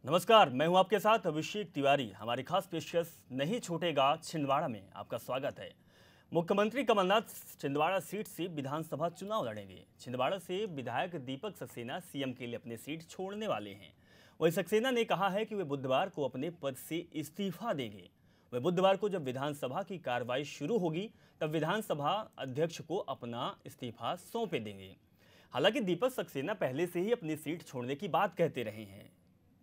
नमस्कार, मैं हूं आपके साथ अभिषेक तिवारी। हमारी खास पेशकश नहीं छूटेगा छिंदवाड़ा में आपका स्वागत है। मुख्यमंत्री कमलनाथ छिंदवाड़ा सीट से विधानसभा चुनाव लड़ेंगे। छिंदवाड़ा से विधायक दीपक सक्सेना सीएम के लिए अपनी सीट छोड़ने वाले हैं। वहीं सक्सेना ने कहा है कि वे बुधवार को अपने पद से इस्तीफा देंगे। वे बुधवार को जब विधानसभा की कार्रवाई शुरू होगी तब विधानसभा अध्यक्ष को अपना इस्तीफा सौंपे देंगे। हालांकि दीपक सक्सेना पहले से ही अपनी सीट छोड़ने की बात कहते रहे हैं।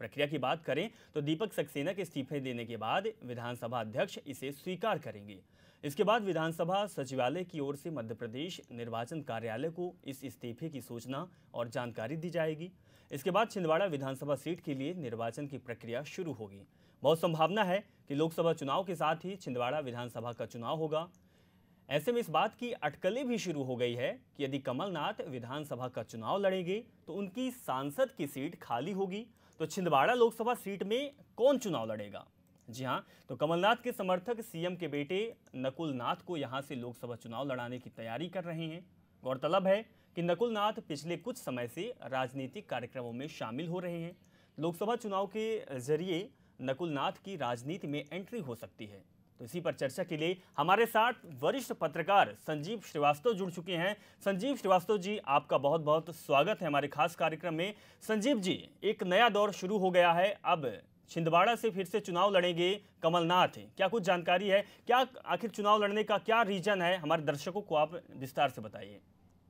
प्रक्रिया की बात करें तो दीपक सक्सेना के इस्तीफे देने के बाद विधानसभा अध्यक्ष इसे स्वीकार करेंगे। इसके बाद विधानसभा सचिवालय की ओर से मध्य प्रदेश निर्वाचन कार्यालय को इस इस्तीफे की सूचना और जानकारी दी जाएगी। इसके बाद छिंदवाड़ा विधानसभा सीट के लिए निर्वाचन की प्रक्रिया शुरू होगी। बहुत संभावना है कि लोकसभा चुनाव के साथ ही छिंदवाड़ा विधानसभा का चुनाव होगा। ऐसे में इस बात की अटकलें भी शुरू हो गई है कि यदि कमलनाथ विधानसभा का चुनाव लड़ेंगे तो उनकी सांसद की सीट खाली होगी, तो छिंदवाड़ा लोकसभा सीट में कौन चुनाव लड़ेगा? जी हां, तो कमलनाथ के समर्थक सीएम के बेटे नकुल नाथ को यहां से लोकसभा चुनाव लड़ाने की तैयारी कर रहे हैं। गौरतलब है कि नकुल नाथ पिछले कुछ समय से राजनीतिक कार्यक्रमों में शामिल हो रहे हैं। लोकसभा चुनाव के जरिए नकुल नाथ की राजनीति में एंट्री हो सकती है। तो इसी पर चर्चा के लिए हमारे साथ वरिष्ठ पत्रकार संजीव श्रीवास्तव जुड़ चुके हैं। संजीव श्रीवास्तव जी, आपका बहुत बहुत स्वागत है हमारे खास कार्यक्रम में। संजीव जी, एक नया दौर शुरू हो गया है। अब छिंदवाड़ा से फिर से चुनाव लड़ेंगे कमलनाथ। क्या कुछ जानकारी है? क्या आखिर चुनाव लड़ने का क्या रीजन है? हमारे दर्शकों को आप विस्तार से बताइए।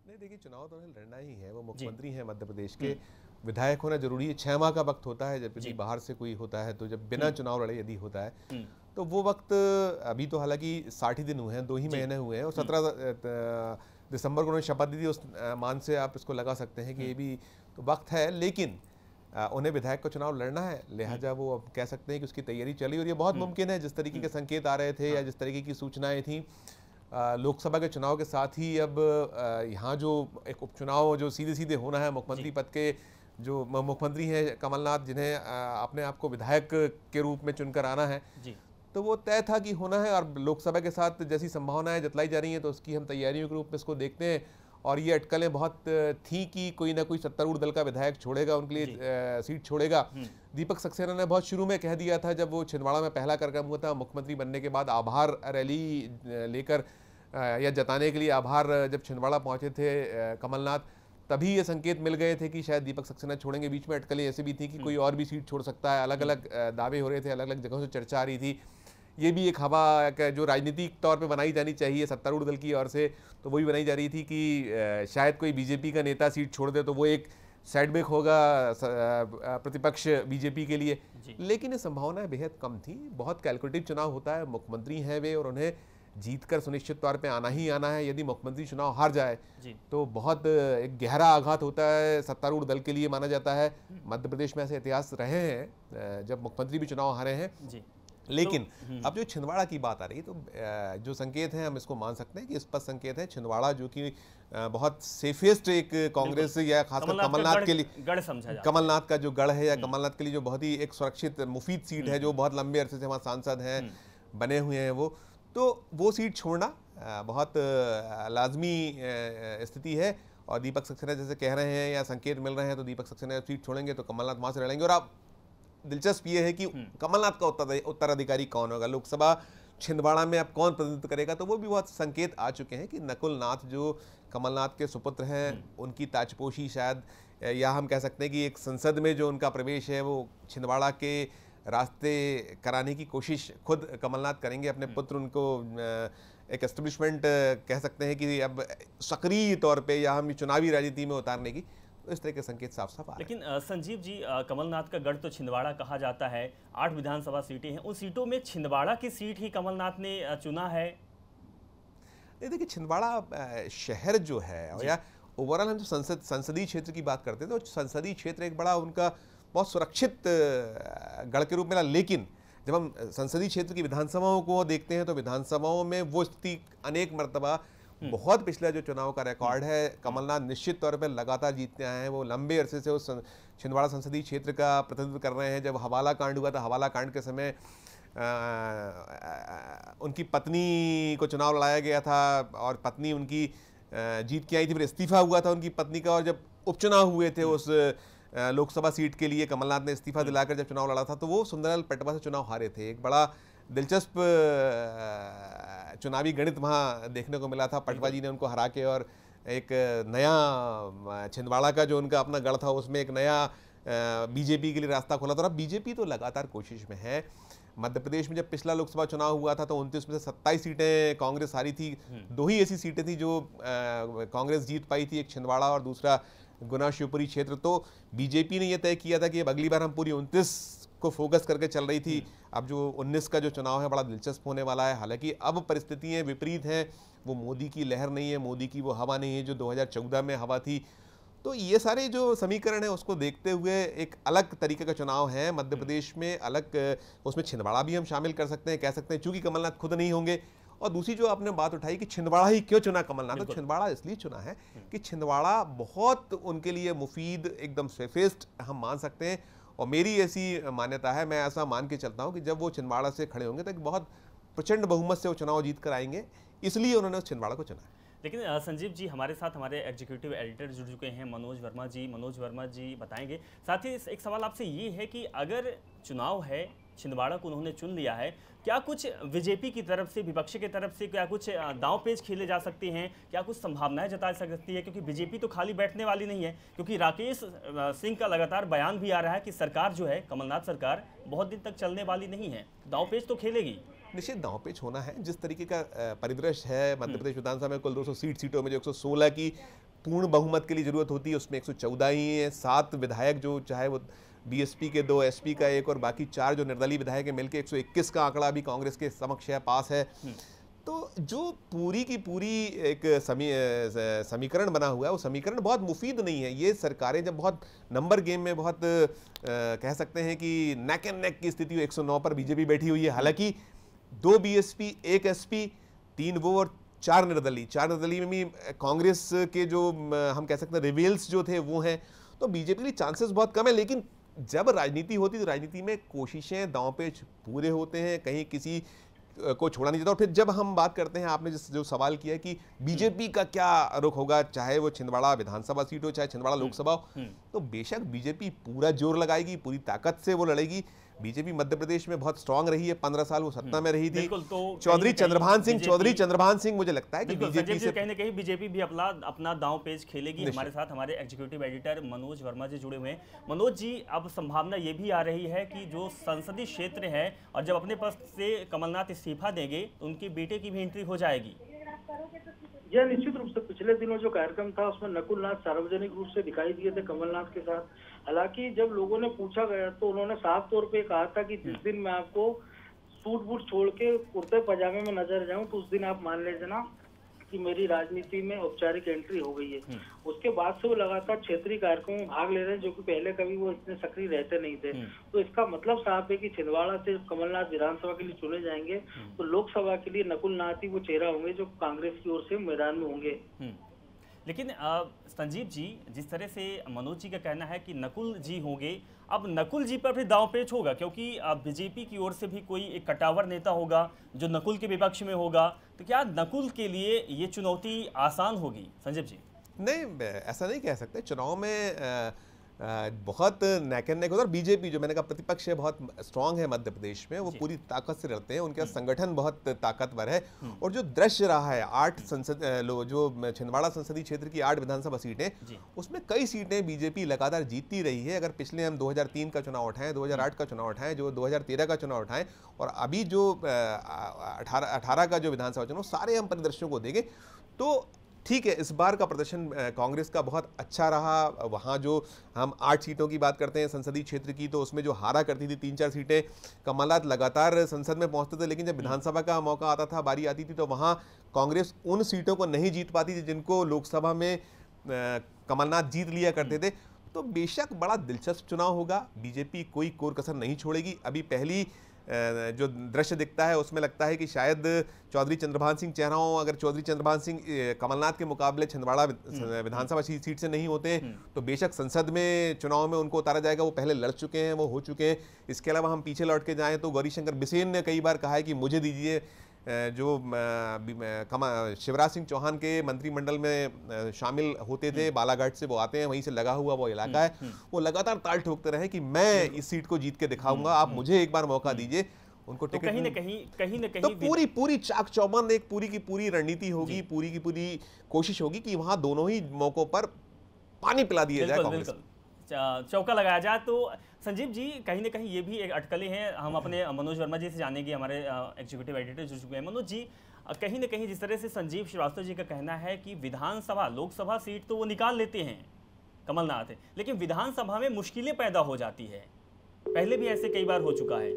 नहीं, देखिए, चुनाव तो उन्हें लड़ना ही है। वो मुख्यमंत्री हैं मध्य प्रदेश के, विधायक होना जरूरी है। 6 माह का वक्त होता है जब यदि बाहर से कोई होता है, तो जब बिना चुनाव लड़े यदि होता है तो वो वक्त अभी तो हालांकि 60 ही दिन हुए हैं, 2 ही महीने हुए हैं। और 17 दिसंबर को उन्होंने शपथ दी थी। उस मान से आप इसको लगा सकते हैं कि ये भी तो वक्त है, लेकिन उन्हें विधायक का चुनाव लड़ना है, लिहाजा वो अब कह सकते हैं कि उसकी तैयारी चली। और ये बहुत मुमकिन है, जिस तरीके के संकेत आ रहे थे या जिस तरीके की सूचनाएं थी लोकसभा के चुनाव के साथ ही, अब यहाँ जो एक उपचुनाव जो सीधे सीधे होना है, मुख्यमंत्री पद के जो मुख्यमंत्री हैं कमलनाथ, जिन्हें अपने आप को विधायक के रूप में चुनकर आना है, तो वो तय था कि होना है। और लोकसभा के साथ जैसी संभावनाएं जतलाई जा रही हैं, तो उसकी हम तैयारियों के रूप में इसको देखते हैं। और ये अटकलें बहुत थी कि कोई ना कोई सत्तारूढ़ दल का विधायक छोड़ेगा, उनके लिए सीट छोड़ेगा। दीपक सक्सेना ने बहुत शुरू में कह दिया था, जब वो छिंदवाड़ा में पहला कार्यक्रम हुआ था मुख्यमंत्री बनने के बाद, आभार रैली लेकर या जताने के लिए आभार जब छिंदवाड़ा पहुंचे थे कमलनाथ, तभी ये संकेत मिल गए थे कि शायद दीपक सक्सेना छोड़ेंगे। बीच में अटकलें ऐसी भी थी कि कोई और भी सीट छोड़ सकता है। अलग अलग दावे हो रहे थे, अलग अलग जगहों से चर्चा आ रही थी। ये भी एक हवा जो राजनीतिक तौर पे बनाई जानी चाहिए सत्तारूढ़ दल की ओर से, तो वही बनाई जा रही थी कि शायद कोई बीजेपी का नेता सीट छोड़ दे तो वो एक सेटबैक होगा प्रतिपक्ष बीजेपी के लिए। लेकिन ये संभावनाएं बेहद कम थी। बहुत कैलकुलेटिव चुनाव होता है, मुख्यमंत्री हैं वे और उन्हें जीतकर सुनिश्चित तौर पे आना ही आना है। यदि मुख्यमंत्री चुनाव हार जाए तो बहुत एक गहरा आघात होता है सत्तारूढ़ दल के लिए, माना जाता है। मध्य प्रदेश में ऐसे इतिहास रहे हैं जब मुख्यमंत्री भी चुनाव हारे हैं। लेकिन अब जो छिंदवाड़ा की बात आ रही है, तो जो संकेत हैं हम इसको मान सकते हैं कि स्पष्ट संकेत है। छिंदवाड़ा जो कि बहुत सेफेस्ट एक कांग्रेस या खासकर कमलनाथ के लिए गढ़ समझा जाता है। कमलनाथ का जो गढ़ है या कमलनाथ के लिए जो बहुत ही एक सुरक्षित मुफीद सीट है, जो बहुत लंबे अरसे से वहाँ सांसद हैं, बने हुए हैं वो सीट छोड़ना बहुत लाजमी स्थिति है। और दीपक सक्सेना जैसे कह रहे हैं या संकेत मिल रहे हैं, तो दीपक सक्सेना जब सीट छोड़ेंगे तो कमलनाथ वहाँ से लड़ेंगे। और आप दिलचस्प ये है कि कमलनाथ का उत्तराधिकारी कौन होगा, लोकसभा छिंदवाड़ा में अब कौन प्रतिनिधित्व करेगा, तो वो भी बहुत संकेत आ चुके हैं कि नकुल नाथ जो कमलनाथ के सुपुत्र हैं, उनकी ताजपोशी शायद, या हम कह सकते हैं कि एक संसद में जो उनका प्रवेश है वो छिंदवाड़ा के रास्ते कराने की कोशिश खुद कमलनाथ करेंगे। अपने पुत्र उनको एक एस्टेब्लिशमेंट कह सकते हैं कि अब सक्रिय तौर पे या हम चुनावी राजनीति में उतारने की, तो इस तरह के संकेत साफ साफ आ रहे हैं। लेकिन संजीव जी, कमलनाथ का गढ़ तो छिंदवाड़ा कहा जाता है। 8 विधानसभा सीटें हैं, उन सीटों में छिंदवाड़ा की सीट ही कमलनाथ ने चुना है। देखिए, छिंदवाड़ा शहर जो है, और या ओवरऑल हम जो संसदीय क्षेत्र की बात करते हैं, तो संसदीय क्षेत्र एक बड़ा उनका बहुत सुरक्षित गढ़ के रूप में। लेकिन जब हम संसदीय क्षेत्र की विधानसभाओं को देखते हैं, तो विधानसभाओं में वो स्थिति अनेक मर्तबा, बहुत पिछला जो चुनाव का रिकॉर्ड है, कमलनाथ निश्चित तौर पर लगातार जीतते आए हैं। वो लंबे अरसे से उस छिंदवाड़ा संसदीय क्षेत्र का प्रतिनिधित्व कर रहे हैं। जब हवाला कांड हुआ था, हवाला कांड के समय उनकी पत्नी को चुनाव लड़ाया गया था और पत्नी उनकी जीत के आई थी, फिर इस्तीफा हुआ था उनकी पत्नी का। और जब उपचुनाव हुए थे उस लोकसभा सीट के लिए कमलनाथ ने इस्तीफा दिलाकर जब चुनाव लड़ा था, तो वो सुंदरलाल पटवा से चुनाव हारे थे। एक बड़ा दिलचस्प चुनावी गणित वहाँ देखने को मिला था। पटवा जी ने उनको हरा के और एक नया छिंदवाड़ा का जो उनका अपना गढ़ था उसमें एक नया बीजेपी के लिए रास्ता खोला था। और अब बीजेपी तो लगातार कोशिश में है। मध्य प्रदेश में जब पिछला लोकसभा चुनाव हुआ था तो 29 में से 27 सीटें कांग्रेस हारी थी। 2 ही ऐसी सीटें थी जो कांग्रेस जीत पाई थी, एक छिंदवाड़ा और दूसरा गुना शिवपुरी क्षेत्र। तो बीजेपी ने यह तय किया था कि अब अगली बार हम पूरी 29 को फोकस करके चल रही थी। अब जो 19 का जो चुनाव है बड़ा दिलचस्प होने वाला है। हालांकि अब परिस्थितियां विपरीत हैं, वो मोदी की लहर नहीं है, मोदी की वो हवा नहीं है जो 2014 में हवा थी। तो ये सारे जो समीकरण है उसको देखते हुए एक अलग तरीके का चुनाव है मध्य प्रदेश में। अलग उसमें छिंदवाड़ा भी हम शामिल कर सकते हैं, कह सकते हैं, चूंकि कमलनाथ खुद नहीं होंगे। और दूसरी जो आपने बात उठाई कि छिंदवाड़ा ही क्यों चुना कमलनाथ, तो छिंदवाड़ा इसलिए चुना है कि छिंदवाड़ा बहुत उनके लिए मुफीद, एकदम सेफेस्ट हम मान सकते हैं। और मेरी ऐसी मान्यता है, मैं ऐसा मान के चलता हूँ कि जब वो छिंदवाड़ा से खड़े होंगे तो एक बहुत प्रचंड बहुमत से वो चुनाव जीत कर आएंगे, इसलिए उन्होंने उस छिंदवाड़ा को चुना है। लेकिन संजीव जी, हमारे साथ हमारे एग्जीक्यूटिव एडिटर जुड़ चुके हैं मनोज वर्मा जी बताएंगे। साथ ही एक सवाल आपसे ये है कि अगर चुनाव है, छिंदवाड़ा को उन्होंने चुन लिया है, क्या कुछ बीजेपी की तरफ से, विपक्ष की तरफ से क्या कुछ दांव पेच खेले जा सकते हैं, क्या कुछ संभावनाएं जता सकती है? क्योंकि बीजेपी तो खाली बैठने वाली नहीं है, क्योंकि राकेश सिंह का लगातार बयान भी आ रहा है कि सरकार जो है, कमलनाथ सरकार, बहुत दिन तक चलने वाली नहीं है। दांव पेच तो खेलेगी, निश्चित दांव पेच होना है। जिस तरीके का परिदृश्य है मध्य प्रदेश विधानसभा में, कुल 200 सीटों में जो 116 की पूर्ण बहुमत के लिए जरूरत होती है उसमें 114 ही है। 7 विधायक जो चाहे वो बीएसपी के 2, एसपी का 1 और बाकी 4 जो निर्दलीय विधायक है मिलकर 121 का आंकड़ा भी कांग्रेस के समक्ष है, पास है। तो जो पूरी की पूरी एक समीकरण बना हुआ है वो समीकरण बहुत मुफीद नहीं है। ये सरकारें जब बहुत नंबर गेम में बहुत कह सकते हैं कि नेक एंड नेक की स्थिति, 109 पर बीजेपी बैठी हुई है। हालांकि 2 बीएसपी, 1 एसपी, 3 वो और 4 निर्दलीय। 4 निर्दलीय में भी कांग्रेस के जो हम कह सकते हैं रिवेल्स जो थे वो हैं। तो बीजेपी के लिए चांसेस बहुत कम है। लेकिन जब राजनीति होती है तो राजनीति में कोशिशें, दांव पेच पूरे होते हैं, कहीं किसी को छोड़ा नहीं जाता। और फिर जब हम बात करते हैं, आपने जो सवाल किया कि बीजेपी का क्या रुख होगा, चाहे वो छिंदवाड़ा विधानसभा सीट हो, चाहे छिंदवाड़ा लोकसभा हो, तो बेशक बीजेपी पूरा जोर लगाएगी, पूरी ताकत से वो लड़ेगी। बीजेपी मध्य प्रदेश में बहुत स्ट्रांग रही है, 15 साल वो सत्ता में रही थी। तो चौधरी चंद्रभान सिंह मुझे लगता है कि बीजेपी से कहीं ना कहीं बीजेपी भी अपना दांव पेच खेलेगी। हमारे साथ हमारे एग्जीक्यूटिव एडिटर मनोज वर्मा जी जुड़े हुए हैं। मनोज जी, अब संभावना ये भी आ रही है कि जो संसदीय क्षेत्र है और जब अपने पद से कमलनाथ इस्तीफा देंगे तो उनके बेटे की भी एंट्री हो जाएगी। यह निश्चित रूप से पिछले दिनों जो कार्यक्रम था उसमें नकुल नाथ सार्वजनिक रूप से दिखाई दिए थे कमलनाथ के साथ। हालांकि जब लोगों ने पूछा गया तो उन्होंने साफ तौर पे कहा था कि जिस दिन मैं आपको सूट बूट छोड़ के कुर्ते पजामे में नजर जाऊं तो उस दिन आप मान लीजिए कि मेरी राजनीति में औपचारिक एंट्री हो गई है। उसके बाद से वो लगातार क्षेत्रीय कार्यक्रमों में भाग ले रहे हैं, जो कि पहले कभी वो इतने सक्रिय रहते नहीं थे। तो इसका मतलब साफ है कि छिंदवाड़ा से कमलनाथ विधानसभा के लिए चुने जाएंगे तो लोकसभा के लिए नकुल नाथ ही वो चेहरा होंगे जो कांग्रेस की ओर से मैदान में होंगे। लेकिन संजीव जी, जिस तरह से मनोज जी का कहना है कि नकुल जी होंगे, अब नकुल जी पर भी दांव पेच होगा, क्योंकि बीजेपी की ओर से भी कोई एक कटावर नेता होगा जो नकुल के विपक्ष में होगा। तो क्या नकुल के लिए ये चुनौती आसान होगी संजीव जी? नहीं, ऐसा नहीं कह सकते। चुनाव में बहुत नेक एंड नेक होता है। बीजेपी जो मैंने कहा प्रतिपक्ष है, बहुत स्ट्रांग है मध्य प्रदेश में, वो पूरी ताकत से लड़ते हैं, उनका संगठन बहुत ताकतवर है। और जो दृश्य रहा है 8 संसद जो छिंदवाड़ा संसदीय क्षेत्र की 8 विधानसभा सीटें, उसमें कई सीटें बीजेपी लगातार जीतती रही है। अगर पिछले हम 2003 का चुनाव उठाएं, 2008 का चुनाव उठाएं, जो 2013 का चुनाव उठाएं और अभी जो 18 का जो विधानसभा चुनाव, सारे हम परिदृश्यों को देखें तो ठीक है, इस बार का प्रदर्शन कांग्रेस का बहुत अच्छा रहा। वहाँ जो हम 8 सीटों की बात करते हैं संसदीय क्षेत्र की, तो उसमें जो हारा करती थी 3-4 सीटें, कमलनाथ लगातार संसद में पहुंचते थे, लेकिन जब विधानसभा का मौका आता था, बारी आती थी, तो वहाँ कांग्रेस उन सीटों को नहीं जीत पाती थी जिनको लोकसभा में कमलनाथ जीत लिया करते थे। तो बेशक बड़ा दिलचस्प चुनाव होगा, बीजेपी कोई कोर कसर नहीं छोड़ेगी। अभी पहली जो दृश्य दिखता है उसमें लगता है कि शायद चौधरी चंद्रभान सिंह चेहरा हो। अगर चौधरी चंद्रभान सिंह कमलनाथ के मुकाबले छिंदवाड़ा विधानसभा सीट से नहीं होते तो बेशक संसद में चुनाव में उनको उतारा जाएगा। वो पहले लड़ चुके हैं, वो हो चुके हैं। इसके अलावा हम पीछे लौट के जाएं तो गौरीशंकर बिसेन ने कई बार कहा है कि मुझे दीजिए जो शिवराज सिंह चौहान के मंत्रिमंडल में शामिल होते थे, बालाघाट से वो आते हैं, वहीं से लगा हुआ वो इलाका है, वो लगातार ताल ठोकते रहे कि मैं इस सीट को जीत के दिखाऊंगा, आप मुझे एक बार मौका दीजिए। उनको तो कहीं न कहीं तो पूरी चाक चौबंद एक पूरी की पूरी रणनीति होगी, पूरी की पूरी कोशिश होगी कि वहां दोनों ही मौकों पर पानी पिला दिया जाए, कांग्रेस चौका लगाया जाए। तो संजीव जी, कहीं ना कहीं ये भी एक अटकलें हैं। हम अपने मनोज वर्मा जी से जानेंगे, हमारे एग्जीक्यूटिव एडिटर जुड़ चुके हैं। मनोज जी, कहीं ना कहीं जिस तरह से संजीव श्रीवास्तव जी का कहना है कि विधानसभा लोकसभा सीट तो वो निकाल लेते हैं कमलनाथ, लेकिन विधानसभा में मुश्किलें पैदा हो जाती है, पहले भी ऐसे कई बार हो चुका है।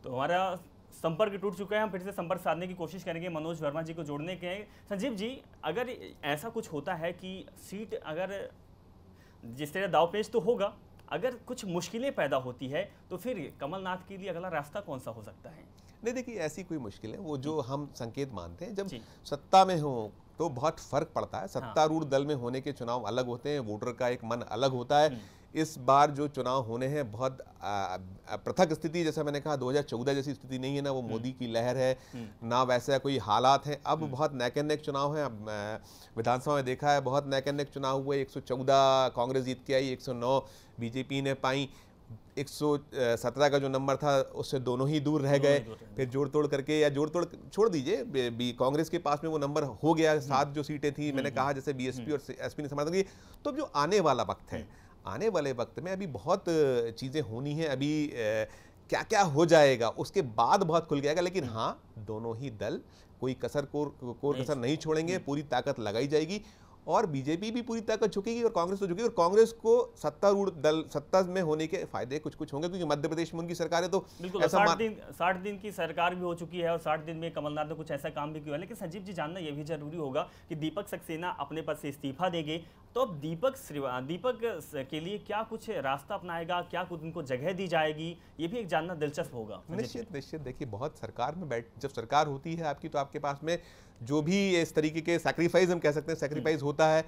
तो हमारा संपर्क टूट चुका है, हम फिर से संपर्क साधने की कोशिश करेंगे मनोज वर्मा जी को जोड़ने के। संजीव जी, अगर ऐसा कुछ होता है कि सीट अगर जिस तरह दावपेच तो होगा, अगर कुछ मुश्किलें पैदा होती है तो फिर कमलनाथ के लिए अगला रास्ता कौन सा हो सकता है? नहीं, देखिए ऐसी कोई मुश्किल है, वो जो हम संकेत मानते हैं, जब सत्ता में हो तो बहुत फर्क पड़ता है। सत्तारूढ़ दल में होने के चुनाव अलग होते हैं, वोटर का एक मन अलग होता है। इस बार जो चुनाव होने हैं बहुत पृथक स्थिति, जैसा मैंने कहा 2014 जैसी स्थिति नहीं है, ना वो मोदी की लहर है, ना वैसा कोई हालात हैं। अब बहुत नेक एंड नेक चुनाव है। अब विधानसभा में देखा है बहुत नेक एंड नेक चुनाव हुए, 114 कांग्रेस जीत के आई, 109 बीजेपी ने पाई, 117 का जो नंबर था उससे दोनों ही दूर रह गए। फिर जोड़ तोड़ करके, या जोड़ तोड़ छोड़ दीजिए, कांग्रेस के पास में वो नंबर हो गया, 7 जो सीटें थी, मैंने कहा जैसे बीएसपी और एसपी ने समर्थन किया। तो जो आने वाला वक्त है, आने वाले वक्त में अभी बहुत चीज़ें होनी हैं, अभी क्या क्या हो जाएगा उसके बाद बहुत खुल जाएगा। लेकिन हाँ, दोनों ही दल कोई कोर कसर नहीं छोड़ेंगे, पूरी ताकत लगाई जाएगी, और बीजेपी भी पूरी ताकत झुकेगी और कांग्रेस तो झुकेगी। और कांग्रेस को सत्तारूढ़ दल सत्ता में होने के फायदे कुछ कुछ होंगे, क्योंकि मध्य प्रदेश में उनकी सरकार है। तो बिल्कुल 60 दिन की सरकार भी हो चुकी है और 60 दिन में कमलनाथ ने कुछ ऐसा काम भी किया है। लेकिन संजीव जी, जानना यह भी जरूरी होगा कि दीपक सक्सेना अपने पद से इस्तीफा देंगे, तो अब दीपक के लिए क्या कुछ रास्ता अपनाएगा, क्या कुछ उनको जगह दी जाएगी, ये भी एक जानना दिलचस्प होगा। निश्चित देखिए, बहुत सरकार में जब सरकार होती है आपकी, तो आपके पास में जो भी इस तरीके के सैक्रिफाइस, हम कह सकते हैं सैक्रिफाइस होता है,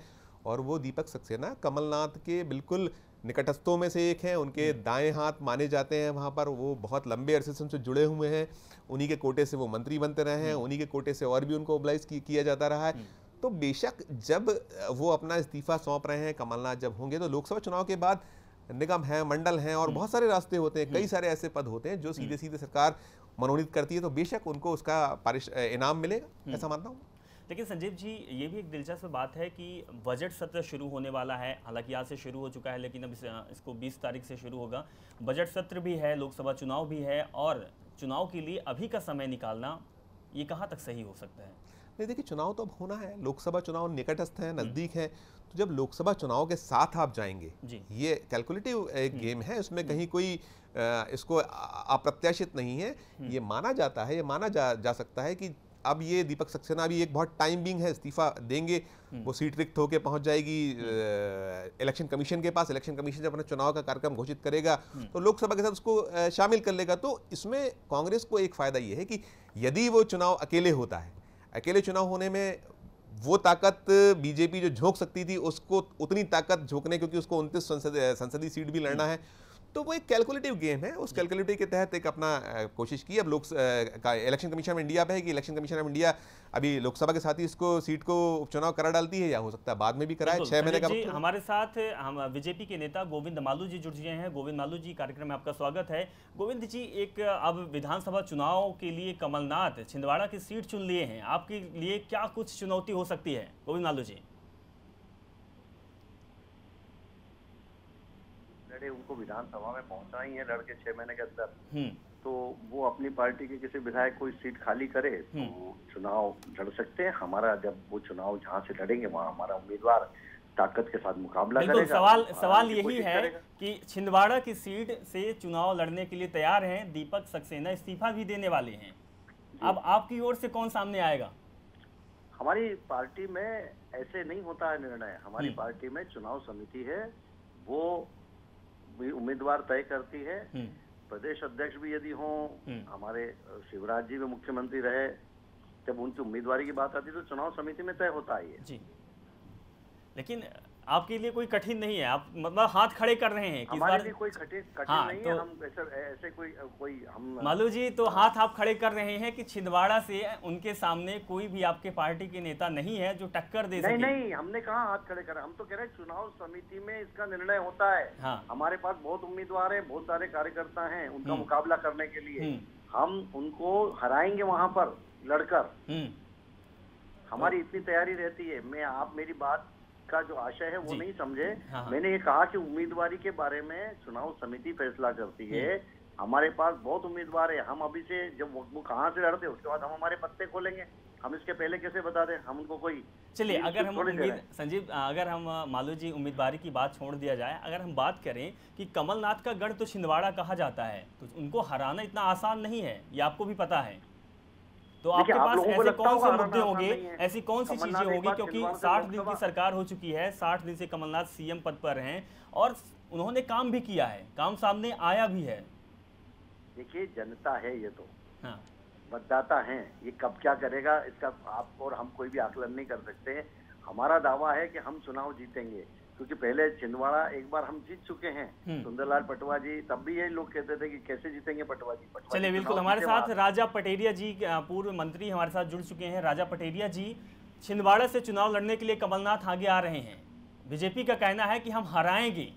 और वो दीपक सक्सेना कमलनाथ के बिल्कुल निकटस्थों में से एक हैं, उनके दाएं हाथ माने जाते हैं वहाँ पर। वो बहुत लंबे अरसे से उनसे जुड़े हुए हैं, उन्हीं के कोटे से वो मंत्री बनते रहे हैं, उन्हीं के कोटे से और भी उनको ओबलाइज किया जाता रहा है। तो बेशक जब वो अपना इस्तीफा सौंप रहे हैं कमलनाथ जब होंगे, तो लोकसभा चुनाव के बाद निगम है, मंडल हैं, और बहुत सारे रास्ते होते हैं, कई सारे ऐसे पद होते हैं जो सीधे सीधे सरकार मनोनीत करती है, तो बेशक उनको उसका इनाम मिलेगा, ऐसा मानता हूँ। लेकिन संजीव जी, ये भी एक दिलचस्प बात है कि बजट सत्र शुरू होने वाला है, हालांकि आज से शुरू हो चुका है, लेकिन अब इसको 20 तारीख से शुरू होगा। बजट सत्र भी है, लोकसभा चुनाव भी है, और चुनाव के लिए अभी का समय निकालना ये कहाँ तक सही हो सकता है? नहीं, देखिए चुनाव तो अब होना है, लोकसभा चुनाव निकटस्थ है, नज़दीक है, तो जब लोकसभा चुनाव के साथ आप जाएंगे, ये कैलकुलेटिव एक गेम है, उसमें कहीं कोई इसको अप्रत्याशित नहीं है। ये माना जाता है, ये माना जा सकता है कि अब ये दीपक सक्सेना भी एक बहुत टाइम बिंग है, इस्तीफा देंगे, वो सीट रिक्त होकर पहुंच जाएगी इलेक्शन कमीशन के पास। इलेक्शन कमीशन जब अपना चुनाव का कार्यक्रम घोषित करेगा तो लोकसभा के साथ उसको शामिल कर लेगा। तो इसमें कांग्रेस को एक फायदा ये है कि यदि वो चुनाव अकेले होता है, अकेले चुनाव होने में वो ताकत बीजेपी जो झोंक सकती थी, उसको उतनी ताकत झोंकने, क्योंकि उसको 29 संसदीय सीट भी लड़ना है, तो वो एक कैलकुलेटिव गेम है। उस कैलकुलेटिव के तहत एक अपना कोशिश की। अब इलेक्शन कमीशन ऑफ इंडिया पे है कि इलेक्शन कमीशन ऑफ इंडिया अभी लोकसभा के साथ ही इसको सीट को उपचुनाव करा डालती है, या हो सकता है बाद में भी कराए। 6 महीने का हमारे साथ हम बीजेपी के नेता गोविंद मालू जी जुड़ गए हैं। गोविंद मालू जी, कार्यक्रम में आपका स्वागत है। गोविंद जी, एक अब विधानसभा चुनाव के लिए कमलनाथ छिंदवाड़ा की सीट चुन लिए हैं, आपके लिए क्या कुछ चुनौती हो सकती है गोविंद मालू जी? उनको विधानसभा में पहुंचना ही है लड़के 6 महीने के अंदर, तो वो अपनी पार्टी के किसी विधायक को सीट खाली करे तो चुनाव लड़ सकते हैं। हमारा जब वो चुनाव जहां से लड़ेंगे वहां हमारा उम्मीदवार ताकत के साथ मुकाबला करेगा। सवाल यही है कि छिंदवाड़ा की सीट से चुनाव लड़ने के लिए तैयार हैं, दीपक सक्सेना इस्तीफा भी देने वाले हैं, अब आपकी ओर से कौन सामने आएगा? हमारी पार्टी में ऐसे नहीं होता है निर्णय, हमारी पार्टी में चुनाव समिति है, वो उम्मीदवार तय करती है। प्रदेश अध्यक्ष भी यदि हों, हमारे शिवराज जी भी मुख्यमंत्री रहे, जब उनकी उम्मीदवारी की बात आती है तो चुनाव समिति में तय होता ही है। जी, लेकिन आपके लिए कोई कठिन नहीं है, आप मतलब हाथ खड़े कर रहे हैं किस बार? कोई कठिन नहीं तो है, हम ऐसे कोई हम मालू जी तो हाथ आप खड़े कर रहे हैं कि छिंदवाड़ा से उनके सामने कोई भी आपके पार्टी के नेता नहीं है जो टक्कर दे सके? नहीं, हमने कहा हाथ खड़े कर, हम तो कह रहे हैं चुनाव समिति में इसका निर्णय होता है। हाँ। हमारे पास बहुत उम्मीदवार हैं, बहुत सारे कार्यकर्ता हैं, उनका मुकाबला करने के लिए हम उनको हराएंगे वहां पर लड़कर। हमारी इतनी तैयारी रहती है। आप मेरी बात का जो आशय है वो नहीं समझे। मैंने ये कहा कि उम्मीदवारी के बारे में चुनाव समिति फैसला करती है। हमारे पास बहुत उम्मीदवार है। हम अभी से जब वो कहाँ से लड़ते उसके बाद हम हमारे पत्ते खोलेंगे। हम इसके पहले कैसे बता दें? हम उनको कोई चलिए, अगर हम संजीव, अगर हम मालू जी उम्मीदवारी की बात छोड़ दिया जाए, अगर हम बात करें कि कमलनाथ का गढ़ तो छिंदवाड़ा कहा जाता है, तो उनको हराना इतना आसान नहीं है, ये आपको भी पता है। तो आपके पास ऐसे कौन से मुद्दे होंगे, ऐसी कौन सी चीजें होगी, क्योंकि 60 दिन की सरकार हो चुकी है, 60 दिन से कमलनाथ सीएम पद पर हैं और उन्होंने काम भी किया है, काम सामने आया भी है। देखिए, जनता है ये तो, हाँ, मतदाता हैं, ये कब क्या करेगा इसका आप और हम कोई भी आकलन नहीं कर सकते। हमारा दावा है कि हम चुनाव जीतेंगे, क्योंकि पहले छिंदवाड़ा एक बार हम जीत चुके हैं। सुंदरलाल पटवा जी, तब भी ये लोग कहते थे कि कैसे जीतेंगे पटवा जी। चलिए, बिल्कुल हमारे साथ राजा पटेरिया जी, पूर्व मंत्री हमारे साथ जुड़ चुके हैं। राजा पटेरिया जी, छिंदवाड़ा से चुनाव लड़ने के लिए कमलनाथ आगे आ रहे हैं। बीजेपी का कहना है कि हम हराएंगे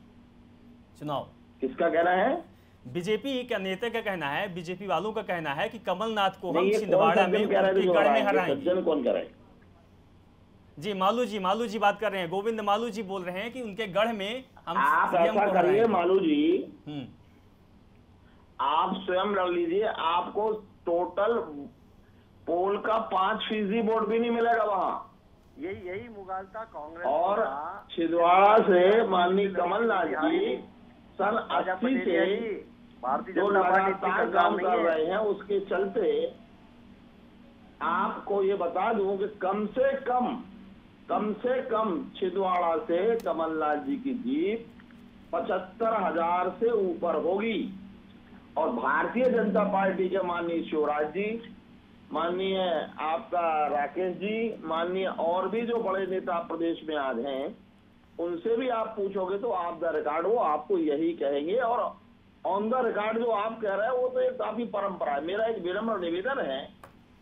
चुनाव। किसका कहना है? बीजेपी का नेता का कहना है, बीजेपी वालों का कहना है कि कमलनाथ को हम छिंदवाड़ा में उनके गढ़ में हराएंगे। कौन कह रहा है? जी मालू जी बात कर रहे हैं, गोविंद मालू जी बोल रहे हैं कि उनके गढ़ में हम आप ऐसा करिए मालू जी, आप स्वयं लड़ लीजिए, आपको टोटल पोल का 5% वोट भी नहीं मिलेगा वहाँ। यही मुगालता कांग्रेस और छिंदवाड़ा से माननीय कमलनाथ जी सन 80 से जो लगातार काम कर रहे हैं, उसके चलते आपको ये बता दूं कि कम से कम छिंदवाड़ा से कमलनाथ जी की जीत 75,000 से ऊपर होगी। और भारतीय जनता पार्टी के माननीय शिवराज जी, माननीय आपका राकेश जी, माननीय और भी जो बड़े नेता प्रदेश में आज हैं, उनसे भी आप पूछोगे तो आप द रिकॉर्ड वो आपको यही कहेंगे। और ऑन द रिकॉर्ड जो आप कह रहे हैं वो तो एक काफी परंपरा है। मेरा एक विनम्र निवेदन है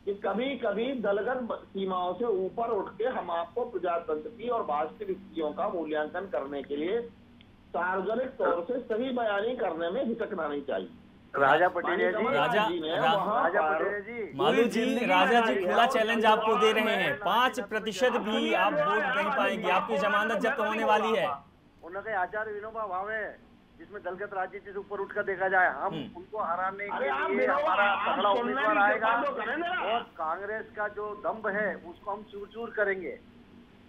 कि कभी कभी दलगत सीमाओं से ऊपर उठ के हम आपको प्रजातंत्र की और वास्तविक स्थितियों का मूल्यांकन करने के लिए सार्वजनिक तौर से सही बयानी करने में हिचकना नहीं चाहिए। राजा पटेरिया जी, मालू जी, राजा जी खुला चैलेंज आपको दे रहे हैं, 5% भी आप वोट नहीं पाएंगे, आपकी जमानत जब्त होने वाली है। उनके आचार्य विनोबा भावे जिसमें दलगत राजनीति से ऊपर उठकर देखा जाए, हम उनको हराने के लिए हमारा तगड़ा उम्मीदवार आएगा और कांग्रेस का जो दम्भ है उसको हम चूर चूर करेंगे।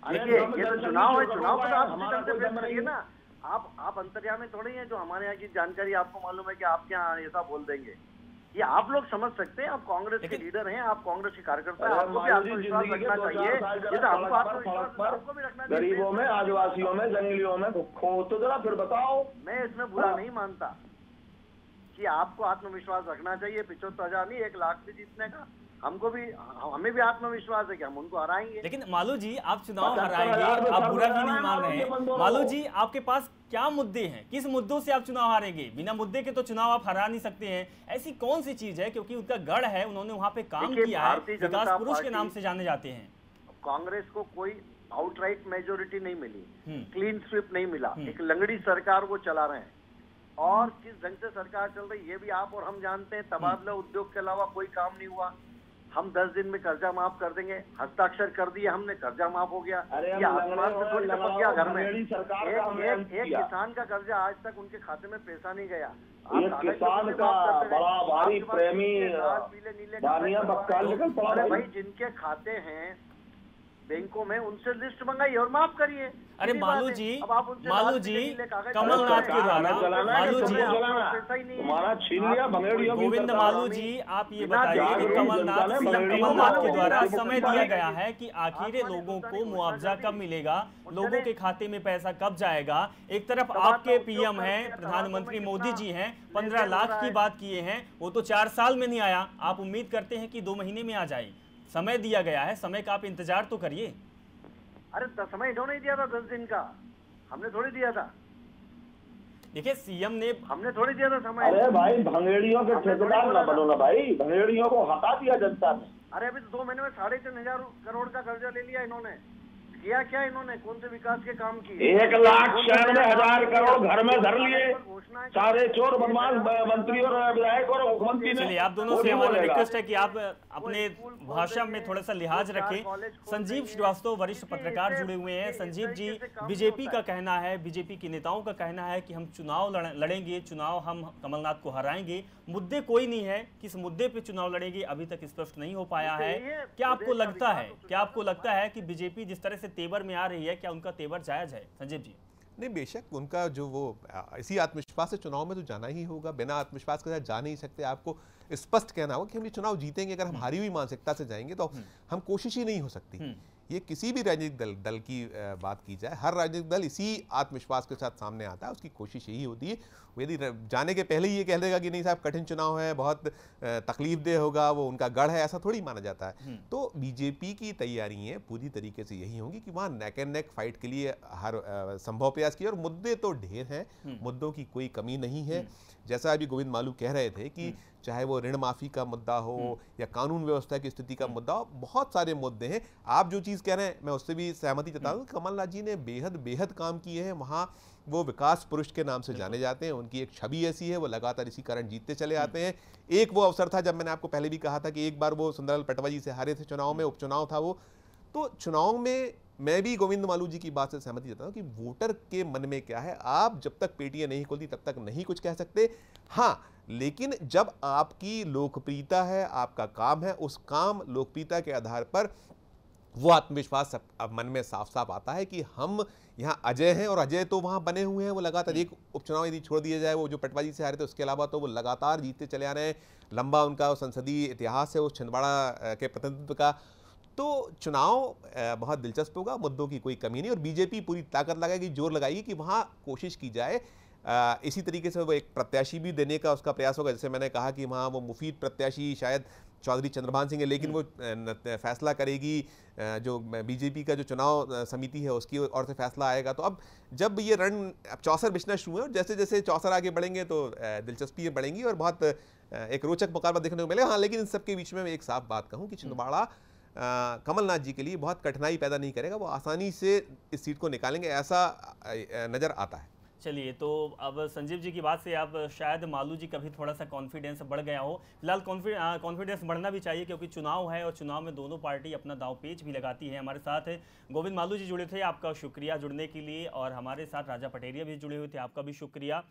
देखिए, ये तो चुनाव है, चुनाव को आप करिए ना। आप अंतर्यामी थोड़ी हैं जो हमारे यहाँ की जानकारी आपको मालूम है कि आपके यहाँ ऐसा बोल देंगे। ये आप लोग समझ सकते हैं, आप कांग्रेस के लीडर हैं, आप कांग्रेस के कार्यकर्ता हैं, आपको भी आत्मविश्वास रखना चाहिए। आपको भी रखना चाहिए। गरीबों में, आदिवासियों में, जंगलियों में खो तो जरा फिर बताओ। मैं इसमें बुरा नहीं मानता कि आपको आत्मविश्वास रखना चाहिए। 75,000 नहीं, 1 लाख से जीतने का हमें भी आत्मविश्वास है कि हम उनको हराएंगे। लेकिन मालू जी, आप चुनाव हराएंगे, आप बुरा भी नहीं मान रहे हैं। मालू जी, आपके पास क्या मुद्दे हैं, किस मुद्दों से आप चुनाव हारेंगे? बिना मुद्दे के तो चुनाव आप हरा नहीं सकते हैं। ऐसी कौन सी चीज है, क्योंकि उनका गढ़ है, उन्होंने वहाँ पे काम किया है, विकास पुरुष के नाम से जाने जाते हैं। कांग्रेस को कोई आउटराइट मेजोरिटी नहीं मिली, क्लीन स्वीप नहीं मिला, एक लंगड़ी सरकार वो चला रहे हैं। और किस ढंग से सरकार चल रही ये भी आप और हम जानते हैं। तबादला उद्योग के अलावा कोई काम नहीं हुआ। हम 10 दिन में कर्जा माफ कर देंगे, हस्ताक्षर कर दिया हमने, कर्जा माफ हो गया। ये आसमान से थोड़ी टपक गया घर में। एक किसान का कर्जा आज तक उनके खाते में पैसा नहीं गया। किसान का बड़ा भारी प्रेमी भाई, जिनके खाते हैं बैंकों में, उनसे लिस्ट मंगाइए और माफ करिए। अरे मालू जी, कमलनाथ के द्वारा, मालू जी, गोविंद मालू जी, आप ये बताइए कि कमलनाथ के द्वारा समय दिया गया है कि आखिर लोगों को मुआवजा कब मिलेगा, लोगों के खाते में पैसा कब जाएगा। एक तरफ आपके पीएम हैं, प्रधानमंत्री मोदी जी हैं, 15 लाख की बात किए हैं, वो तो 4 साल में नहीं आया। आप उम्मीद करते हैं कि 2 महीने में आ जाए। समय दिया गया है, समय का आप इंतजार तो करिए। अरे समय इन्होंने दिया था 10 दिन का, हमने थोड़ी दिया था। देखिए सीएम ने, हमने थोड़ी दिया था समय। अरे भाई भंगेड़ियों के ठेकेदार ना बनो ना भाई, भंगेड़ियों को हटा दिया जनता ने। अरे अभी तो 2 महीने में 3,500 करोड़ का कर्जा ले लिया इन्होंने। किया क्या इन्होंने, कौन से विकास के काम किए? 1,96,000 करोड़ घर में धर लिए सारे चोर बदमाश मंत्री और विधायक और मुख्यमंत्री ने। चलिए आप दोनों से हमारा रिक्वेस्ट है कि आप अपने भाषा में थोड़ा सा लिहाज रखें। संजीव श्रीवास्तव वरिष्ठ पत्रकार जुड़े हुए हैं। संजीव जी, बीजेपी का कहना है, बीजेपी के नेताओं का कहना है कि हम चुनाव लड़ेंगे, चुनाव हम कमलनाथ को हराएंगे, मुद्दे कोई नहीं है, किस मुद्दे पे चुनाव लड़ेंगे अभी तक स्पष्ट नहीं हो पाया है। क्या आपको लगता है कि बीजेपी जिस तरह से तेवर में आ रही है, क्या उनका तेवर जायज है? संजीव जी। नहीं, बेशक उनका जो वो इसी आत्मविश्वास से चुनाव में तो जाना ही होगा, बिना आत्मविश्वास के साथ जा नहीं सकते। आपको स्पष्ट कहना होगा कि हम ये चुनाव जीतेंगे। अगर हम हारी हुई मानसिकता से जाएंगे तो हम कोशिश ही नहीं हो सकती। ये किसी भी राजनीतिक दल की बात की जाए, हर राजनीतिक दल इसी आत्मविश्वास के साथ सामने आता है, उसकी कोशिश यही होती है। यदि जाने के पहले ही ये कह देगा कि नहीं साहब कठिन चुनाव है, बहुत तकलीफदेह होगा, वो उनका गढ़ है, ऐसा थोड़ी माना जाता है। तो बीजेपी की तैयारियां पूरी तरीके से यही होंगी कि वहाँ नेक एंड नेक फाइट के लिए हर संभव प्रयास किया। और मुद्दे तो ढेर हैं, मुद्दों की कोई कमी नहीं है। जैसा अभी गोविंद मालू कह रहे थे कि चाहे वो ऋण माफी का मुद्दा हो या कानून व्यवस्था की स्थिति का मुद्दा हो, बहुत सारे मुद्दे हैं। आप जो चीज़ कह रहे हैं मैं उससे भी सहमति जताता हूँ। कमलनाथ जी ने बेहद काम किए हैं। वहाँ वो विकास पुरुष के नाम से जाने जाते हैं, उनकी एक छवि ऐसी है, वो लगातार इसी कारण जीतते चले आते हैं। एक वो अवसर था जब मैंने आपको पहले भी कहा था कि एक बार वो सुंदरलाल पटवा जी से हारे थे चुनाव में, उपचुनाव था वो। तो चुनाव में मैं भी गोविंद मालू जी की बात से सहमति देता हूँ कि वोटर के मन में क्या है, आप जब तक पेटियां नहीं खोलती तब तक नहीं कुछ कह सकते। हाँ, लेकिन जब आपकी लोकप्रियता है, आपका काम है, उस काम लोकप्रियता के आधार पर वो आत्मविश्वास अब मन में साफ साफ आता है कि हम यहाँ अजय हैं। और अजय तो वहाँ बने हुए हैं, वो लगातार, एक उपचुनाव यदि छोड़ दिया जाए वो जो पटवा जी से हारे थे, उसके अलावा तो वो लगातार जीतते चले आ रहे हैं। लंबा उनका संसदीय इतिहास है उस छिंदवाड़ा के प्रतिनिधित्व का। तो चुनाव बहुत दिलचस्प होगा, मुद्दों की कोई कमी नहीं। और बीजेपी पूरी ताकत लगाएगी, जोर लगाएगी कि वहाँ कोशिश की जाए। इसी तरीके से वो एक प्रत्याशी भी देने का उसका प्रयास होगा। जैसे मैंने कहा कि वहाँ वो मुफीद प्रत्याशी शायद चौधरी चंद्रभान सिंह है, लेकिन वो फैसला करेगी जो बीजेपी का जो चुनाव समिति है उसकी ओर से फैसला आएगा। तो अब जब ये रण अब चौसर बिछना शुरू है और जैसे जैसे चौसर आगे बढ़ेंगे तो दिलचस्पी बढ़ेंगी और बहुत एक रोचक मुकाबला देखने को मिलेगा। हाँ, लेकिन इन सबके बीच में मैं एक साफ बात कहूँ कि छिंदवाड़ा कमलनाथ जी के लिए बहुत कठिनाई पैदा नहीं करेगा, वो आसानी से इस सीट को निकालेंगे, ऐसा नज़र आता है। चलिए, तो अब संजीव जी की बात से अब शायद मालू जी का भी थोड़ा सा कॉन्फिडेंस बढ़ गया हो। फिलहाल कॉन्फिडेंस बढ़ना भी चाहिए क्योंकि चुनाव है और चुनाव में दोनों पार्टी अपना दांव पेच भी लगाती है। हमारे साथ गोविंद मालू जी जुड़े थे, आपका शुक्रिया जुड़ने के लिए, और हमारे साथ राजा पटेरिया भी जुड़े हुए थे, आपका भी शुक्रिया।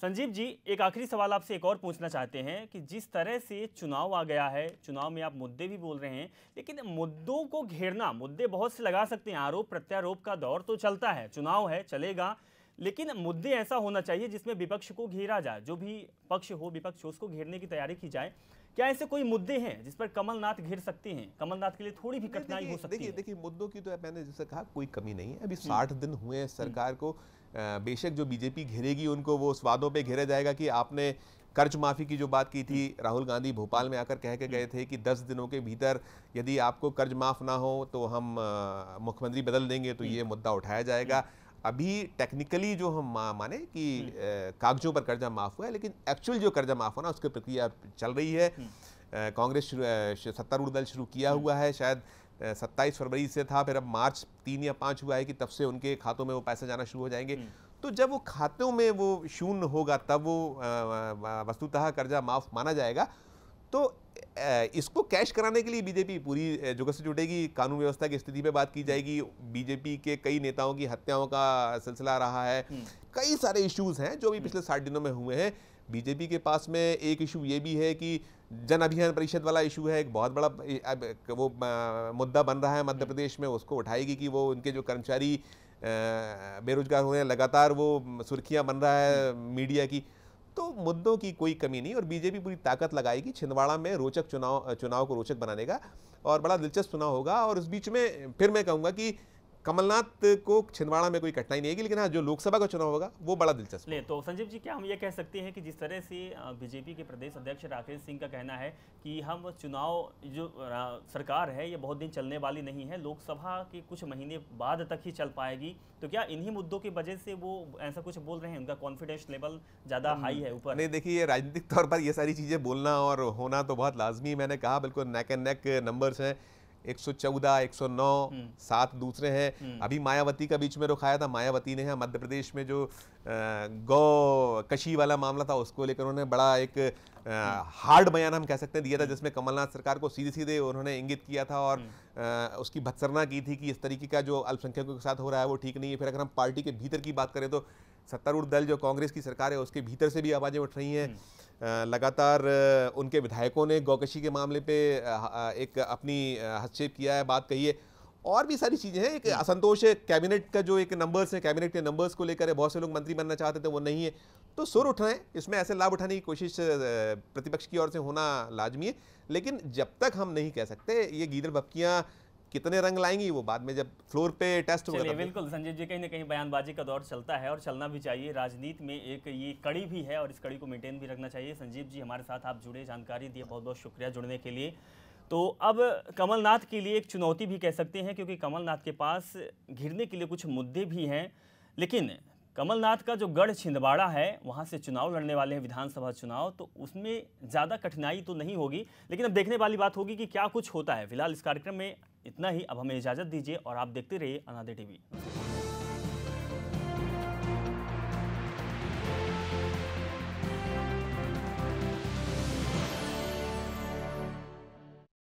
संजीव जी, एक आखिरी सवाल आपसे एक और पूछना चाहते हैं कि जिस तरह से चुनाव आ गया है, चुनाव में आप मुद्दे भी बोल रहे हैं, लेकिन मुद्दों को घेरना, मुद्दे बहुत से लगा सकते हैं, आरोप प्रत्यारोप का दौर तो चलता है, चुनाव है, चलेगा, लेकिन मुद्दे ऐसा होना चाहिए जिसमें विपक्ष को घेरा जाए, जो भी पक्ष हो विपक्ष हो उसको घेरने की तैयारी की जाए। क्या ऐसे कोई मुद्दे हैं जिस पर कमलनाथ घेर सकते हैं? कमलनाथ के लिए थोड़ी भी कठिनाई हो सकती है? देखिए मुद्दों की तो मैंने जैसे कहा कोई कमी नहीं है। अभी 60 दिन हुए हैं सरकार को। बेशक जो बीजेपी घेरेगी उनको वो स्वादों पे घेरा जाएगा कि आपने कर्ज माफी की जो बात की थी, राहुल गांधी भोपाल में आकर कह के गए थे कि 10 दिनों के भीतर यदि आपको कर्ज माफ ना हो तो हम मुख्यमंत्री बदल देंगे, तो ये मुद्दा उठाया जाएगा। अभी टेक्निकली जो हम माने कि कागजों पर कर्जा माफ हुआ है, लेकिन एक्चुअल जो कर्जा माफ होना उसकी प्रक्रिया चल रही है। कांग्रेस सत्तारूढ़ दल शुरू किया हुआ है, शायद 27 फरवरी से था, फिर अब मार्च 3 या 5 हुआ है कि तब से उनके खातों में वो पैसे जाना शुरू हो जाएंगे। तो जब वो खातों में वो शून्य होगा तब वो वस्तुतः कर्जा माफ माना जाएगा। तो इसको कैश कराने के लिए बीजेपी पूरी जुगत से जुटेगी। कानून व्यवस्था की स्थिति पे बात की जाएगी। बीजेपी के कई नेताओं की हत्याओं का सिलसिला रहा है, कई सारे इश्यूज हैं जो भी पिछले 60 दिनों में हुए हैं। बीजेपी के पास में एक इशू ये भी है कि जन अभियान परिषद वाला इशू है, एक बहुत बड़ा वो मुद्दा बन रहा है मध्य प्रदेश में, उसको उठाएगी कि वो उनके जो कर्मचारी बेरोजगार हुए हैं, लगातार वो सुर्खियां बन रहा है मीडिया की। तो मुद्दों की कोई कमी नहीं और बीजेपी पूरी ताकत लगाएगी छिंदवाड़ा में रोचक चुनाव को रोचक बनाने का, और बड़ा दिलचस्प चुनाव होगा। और इस बीच में फिर मैं कहूँगा कि कमलनाथ को छिंदवाड़ा में कोई कठिनाई नहीं आएगी, लेकिन हाँ जो लोकसभा का चुनाव होगा वो बड़ा दिलचस्प ले। तो संजीव जी, क्या हम ये कह सकते हैं कि जिस तरह से बीजेपी के प्रदेश अध्यक्ष राकेश सिंह का कहना है कि हम चुनाव जो सरकार है ये बहुत दिन चलने वाली नहीं है, लोकसभा के कुछ महीने बाद तक ही चल पाएगी, तो क्या इन्हीं मुद्दों की वजह से वो ऐसा कुछ बोल रहे हैं, उनका कॉन्फिडेंस लेवल ज़्यादा हाई है ऊपर? नहीं, देखिए राजनीतिक तौर पर ये सारी चीज़ें बोलना और होना तो बहुत लाजमी है। मैंने कहा बिल्कुल नेक एंड नेक नंबर्स हैं, 114, 109, 7 दूसरे हैं। अभी मायावती का बीच में रुख आया था, मायावती ने है मध्य प्रदेश में जो गौ कशी वाला मामला था उसको लेकर उन्होंने बड़ा एक हार्ड बयान हम कह सकते हैं दिया था, जिसमें कमलनाथ सरकार को सीधे सीधे उन्होंने इंगित किया था और उसकी भत्सरना की थी कि इस तरीके का जो अल्पसंख्यकों के साथ हो रहा है वो ठीक नहीं है। फिर अगर हम पार्टी के भीतर की बात करें तो सत्तारूढ़ दल जो कांग्रेस की सरकार है उसके भीतर से भी आवाज़ें उठ रही हैं। लगातार उनके विधायकों ने गौकशी के मामले पे एक अपनी हस्तक्षेप किया है, बात कही है, और भी सारी चीज़ें हैं। एक असंतोष है कैबिनेट का, जो एक नंबर्स है, कैबिनेट के नंबर्स को लेकर बहुत से लोग मंत्री बनना चाहते थे वो नहीं है, तो सुर उठ रहे हैं। इसमें ऐसे लाभ उठाने की कोशिश प्रतिपक्ष की ओर से होना लाजमी है, लेकिन जब तक हम नहीं कह सकते ये गीदड़ बपकियाँ कितने रंग लाएंगी वो बाद में जब फ्लोर पे टेस्ट होगा। बिल्कुल संजीव जी, कहीं ना कहीं बयानबाजी का दौर चलता है और चलना भी चाहिए। राजनीति में एक ये कड़ी भी है और इस कड़ी को मेंटेन भी रखना चाहिए। संजीव जी हमारे साथ आप जुड़े, जानकारी दिए, बहुत बहुत शुक्रिया जुड़ने के लिए। तो अब कमलनाथ के लिए एक चुनौती भी कह सकते हैं, क्योंकि कमलनाथ के पास घिरने के लिए कुछ मुद्दे भी हैं, लेकिन कमलनाथ का जो गढ़ छिंदवाड़ा है वहाँ से चुनाव लड़ने वाले हैं विधानसभा चुनाव, तो उसमें ज़्यादा कठिनाई तो नहीं होगी, लेकिन अब देखने वाली बात होगी कि क्या कुछ होता है। फिलहाल इस कार्यक्रम में इतना ही, अब हमें इजाज़त दीजिए और आप देखते रहिए अनादे टीवी।